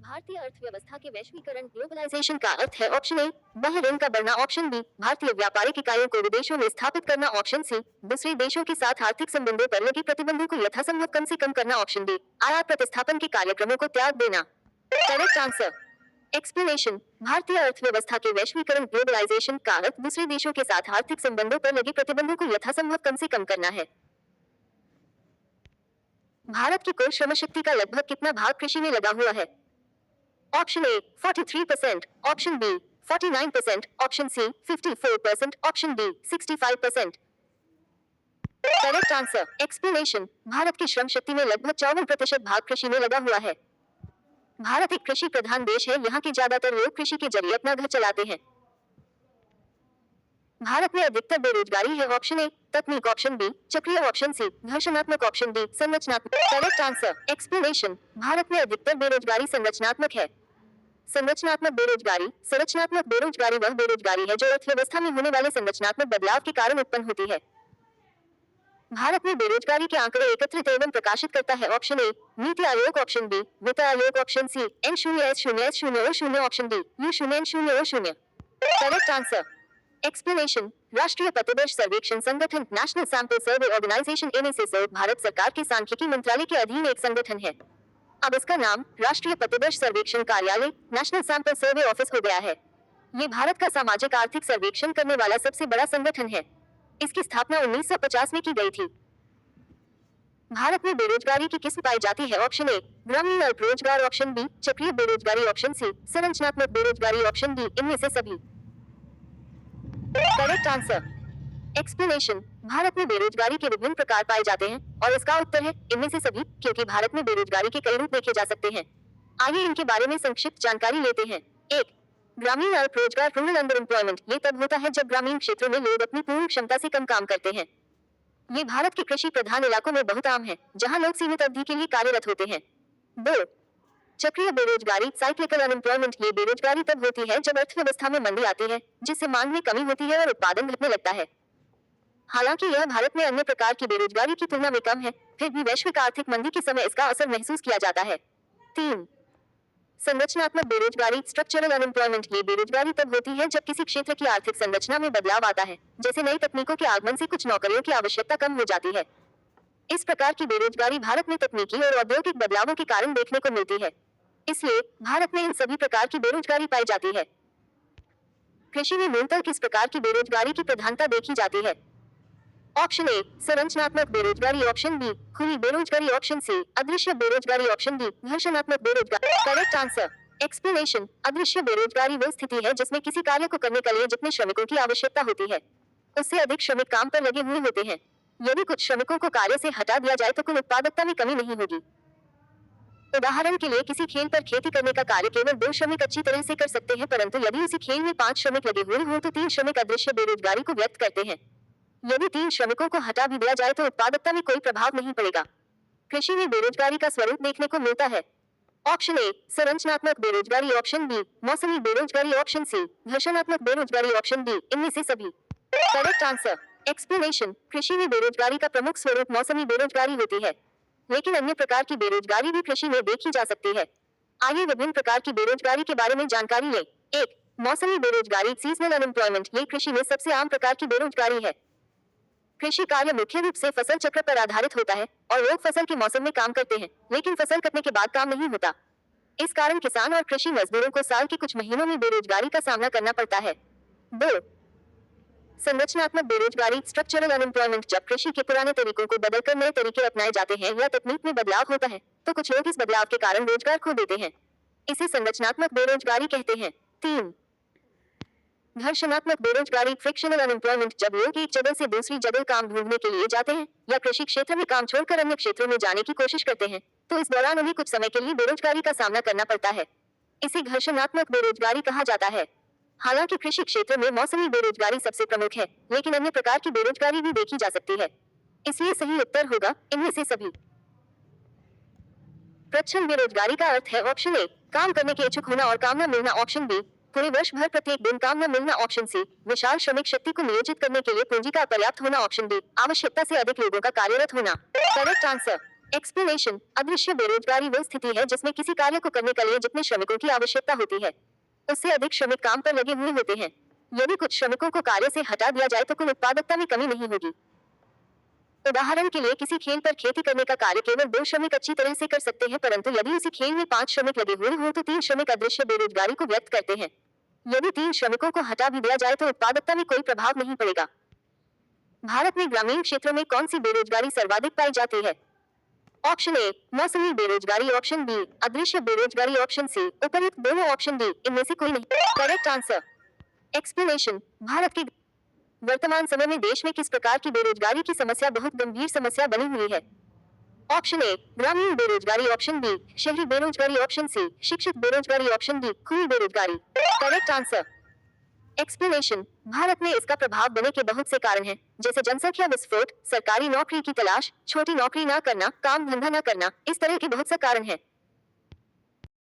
भारतीय अर्थव्यवस्था के वैश्वीकरण ग्लोबलाइजेशन का अर्थ है ऑप्शन ए बाह्य ऋण का बढ़ना, ऑप्शन बी भारतीय व्यापारिक इकाइयों को विदेशों में स्थापित करना, ऑप्शन सी दूसरे देशों के साथ आर्थिक संबंधों पर लगे प्रतिबंधों को यथासंभव कम से कम करना, ऑप्शन डी आयात प्रतिस्थापन के कार्यक्रमों को त्याग देना। Correct answer. एक्सप्लेनेशन। भारतीय अर्थव्यवस्था के वैश्वीकरण ग्लोबलाइजेशन का अर्थ दूसरे देशों के साथ आर्थिक संबंधों पर लगे प्रतिबंधों को यथासंभव कम से कम करना है। भारत की कुल श्रम शक्ति का लगभग कितना भाग कृषि में लगा हुआ है? Option A 43%, option B 49%, option C 54%, option D 65%। Correct answer. Explanation. Bharat की श्रम शक्ति में लगभग 54% भाग कृषि में लगा हुआ है। भारत एक कृषि प्रधान देश है, यहाँ के ज्यादातर लोग कृषि के जरिए अपना घर चलाते हैं। भारत में अधिकतर बेरोजगारी है, ऑप्शन ए तकनीक, ऑप्शन बी चक्रीय, ऑप्शन सी घर्षणात्मक, ऑप्शन डी संरचनात्मक। Correct answer. एक्सप्लेनेशन। भारत में अधिकतर बेरोजगारी संरचनात्मक है। संरचनात्मक बेरोजगारी वह बेरोजगारी है जो अर्थव्यवस्था में होने वाले संरचनात्मक बदलाव के कारण उत्पन्न होती है। भारत में बेरोजगारी के आंकड़े एकत्रित एवं प्रकाशित करता है, ऑप्शन ए नीति आयोग, ऑप्शन बी वित्त आयोग, option C N0S0S0 option D U0N0O0। Correct answer. Explanation. राष्ट्रीय प्रतिवर्ष सर्वेक्षण संगठन national sample survey organisation NSSO Bharat सरकार के सांख्यिकी मंत्रालय के अधीन एक संगठन है। अब इसका नाम राष्ट्रीय प्रतिवर्ष सर्वेक्षण कार्यालय नेशनल सैंपल सर्वे ऑफिस हो गया है। ये भारत का सामाजिक आर्थिक सर्वेक्षण करने वाला सबसे बड़ा संगठन है। इसकी स्थापना 1950 में की गई थी। भारत में बेरोजगारी की किस्म पाई जाती है, ऑप्शन ए ग्रामीण अल्प रोजगार, ऑप्शन बी चक्रीय बेरोजगारी, ऑप्शन सी संरचनात्मक बेरोजगारी, ऑप्शन डी इनमें से सभी। Correct answer. एक्सप्लेनेशन। भारत में बेरोजगारी के विभिन्न प्रकार पाए जाते हैं और इसका उत्तर है इनमें से सभी, क्योंकि भारत में बेरोजगारी के कई रूप देखे जा सकते हैं। आइए इनके बारे में संक्षिप्त जानकारी लेते हैं। एक, ग्रामीण अल्प रोजगार रूरल अंडर एम्प्लॉयमेंट। ये तब होता है जब ग्रामीण क्षेत्रों में लोग अपनी पूर्ण क्षमता से कम काम करते हैं। ये भारत के कृषि प्रधान इलाकों में बहुत आम है, जहां लोग सीमित अवधि के लिए कार्यरत होते हैं। दो, चक्रीय बेरोजगारी साइक्लिकल अनएम्प्लॉयमेंट। ये बेरोजगारी तब होती है जब अर्थव्यवस्था में मंदी आती है, जिससे मांग में कमी होती है और उत्पादन घटने लगता है। हालांकि यह भारत में अन्य प्रकार की बेरोजगारी की तुलना में कम है, फिर भी वैश्विक आर्थिक मंदी के समय इसका असर महसूस किया जाता है। तीन, संरचनात्मक बेरोजगारी स्ट्रक्चरल अनएम्प्लॉयमेंट। ये बेरोजगारी तब होती है जब किसी क्षेत्र की आर्थिक संरचना में बदलाव आता है, जैसे नई तकनीकों के आगमन से कुछ नौकरियों की आवश्यकता कम हो जाती है। इस प्रकार की बेरोजगारी भारत में तकनीकी और औद्योगिक बदलावों के कारण देखने को मिलती है, इसलिए भारत में इन सभी प्रकार की बेरोजगारी पाई जाती है। कृषि में मूलतः किस प्रकार की बेरोजगारी की प्रधानता देखी जाती है? ऑप्शन ए संरचनात्मक बेरोजगारी, ऑप्शन बी खुली बेरोजगारी, ऑप्शन सी अदृश्य बेरोजगारी, ऑप्शन डी घर्षणात्मक बेरोजगारी। Correct answer. एक्सप्लेनेशन। अदृश्य बेरोजगारी वह स्थिति है जिसमें किसी कार्य को करने के लिए जितने श्रमिकों की आवश्यकता होती है, उससे अधिक श्रमिक काम पर लगे हुए होते हैं। यदि कुछ श्रमिकों को कार्य से हटा दिया जाए तो कुल उत्पादकता में कमी नहीं होगी। उदाहरण के लिए किसी खेल पर खेती करने का कार्य केवल 2 श्रमिक अच्छी तरह से कर सकते हैं, परंतु यदि उसी खेल में 5 श्रमिक लगे हुए हों तो 3 श्रमिक अदृश्य बेरोजगारी को व्यक्त करते हैं। यदि 3 श्रमिकों को हटा भी दिया जाए तो उत्पादकता में कोई प्रभाव नहीं पड़ेगा। कृषि में बेरोजगारी का स्वरूप देखने को मिलता है। ऑप्शन ए संरचनात्मक बेरोजगारी, ऑप्शन बी मौसमी बेरोजगारी, ऑप्शन सी घर्षणात्मक बेरोजगारी, ऑप्शन डी इनमें से सभी। Correct answer. एक्सप्लेनेशन। कृषि में बेरोजगारी का प्रमुख स्वरूप मौसमी बेरोजगारी होती है, लेकिन अन्य प्रकार की बेरोजगारी भी कृषि में देखी जा सकती है। आइए विभिन्न प्रकार की बेरोजगारी के बारे में जानकारी लें। एक, मौसमी बेरोजगारी सीजनल अनएम्प्लॉयमेंट। ये कृषि में सबसे आम प्रकार की बेरोजगारी है। कृषि कार्य मुख्य रूप से फसल चक्र पर आधारित होता है और लोग फसल के मौसम में काम करते हैं, लेकिन फसल कटने के बाद काम नहीं होता। इस कारण किसान और कृषि मजदूरों को साल के कुछ महीनों में बेरोजगारी का सामना करना पड़ता है। दो, संरचनात्मक बेरोजगारी स्ट्रक्चरल अनएम्प्लॉयमेंट। जब कृषि के पुराने तरीकों को बदलकर नए तरीके अपनाए जाते हैं या तकनीक में बदलाव होता है, तो कुछ लोग इस बदलाव के कारण रोजगार खो देते हैं। इसे संरचनात्मक बेरोजगारी कहते हैं। तीन, घर्षणात्मक बेरोजगारी फ्रिक्शनल अनएम्प्लॉयमेंट। जब लोग एक जगह से दूसरी जगह काम ढूंढने के लिए जाते हैं या कृषि क्षेत्र में काम छोड़कर अन्य क्षेत्रों में जाने की कोशिश करते हैं, तो इस दौरान उन्हें कुछ समय के लिए बेरोजगारी का सामना करना पड़ता है। इसे घर्षणात्मक बेरोजगारी कहा जाता है। हालांकि कृषि क्षेत्र में मौसमी बेरोजगारी सबसे प्रमुख है, लेकिन अन्य प्रकार की बेरोजगारी भी देखी जा सकती है, इसलिए सही उत्तर होगा इनमें से सभी। प्रच्छन्न बेरोजगारी का अर्थ है ऑप्शन ए काम करने के इच्छुक होना और काम न मिलना, ऑप्शन बी पूरे वर्ष भर प्रत्येक दिन काम न मिलना, ऑप्शन सी विशाल श्रमिक शक्ति को नियोजित करने के लिए पूंजी का अपर्याप्त होना, ऑप्शन डी आवश्यकता से अधिक लोगों का कार्यरत होना। Correct answer. एक्सप्लेनेशन, अदृश्य बेरोजगारी वो स्थिति है जिसमें किसी कार्य को करने के लिए जितने श्रमिकों की आवश्यकता होती है, उससे अधिक श्रमिक काम पर लगे हुए होते हैं। यदि कुछ श्रमिकों को कार्य से हटा दिया जाए तो कुल उत्पादकता में कमी नहीं होगी। उदाहरण के लिए किसी खेल पर खेती करने का कार्य केवल 2 श्रमिक अच्छी तरह से कर सकते हैं, परंतु यदि उसी खेल में 5 श्रमिक लगे हुए हों तो 3 श्रमिक अदृश्य बेरोजगारी को व्यक्त करते हैं। यदि 3 श्रमिकों को हटा भी दिया जाए तो उत्पादकता में कोई प्रभाव नहीं पड़ेगा। भारत में ग्रामीण क्षेत्रों में कौन सी बेरोजगारी सर्वाधिक पाई जाती है? ऑप्शन ए, मौसमी बेरोजगारी, ऑप्शन बी, अदृश्य बेरोजगारी, ऑप्शन सी, उपयुक्त दोनों, ऑप्शन डी, इनमें से कोई नहीं। Correct answer. एक्सप्लेनेशन, भारत के वर्तमान समय में देश में किस प्रकार की बेरोजगारी की समस्या बहुत गंभीर समस्या बनी हुई है? ऑप्शन ए, ग्रामीण बेरोजगारी, ऑप्शन बी, शहरी बेरोजगारी, ऑप्शन सी, शिक्षित बेरोजगारी, ऑप्शन डी, खुली बेरोजगारी। Correct answer. एक्सप्लेनेशन, भारत में इसका प्रभाव बनने के बहुत से कारण हैं, जैसे जनसंख्या विस्फोट, सरकारी नौकरी की तलाश, छोटी नौकरी न करना, काम धंधा न करना, इस तरह के बहुत से कारण हैं।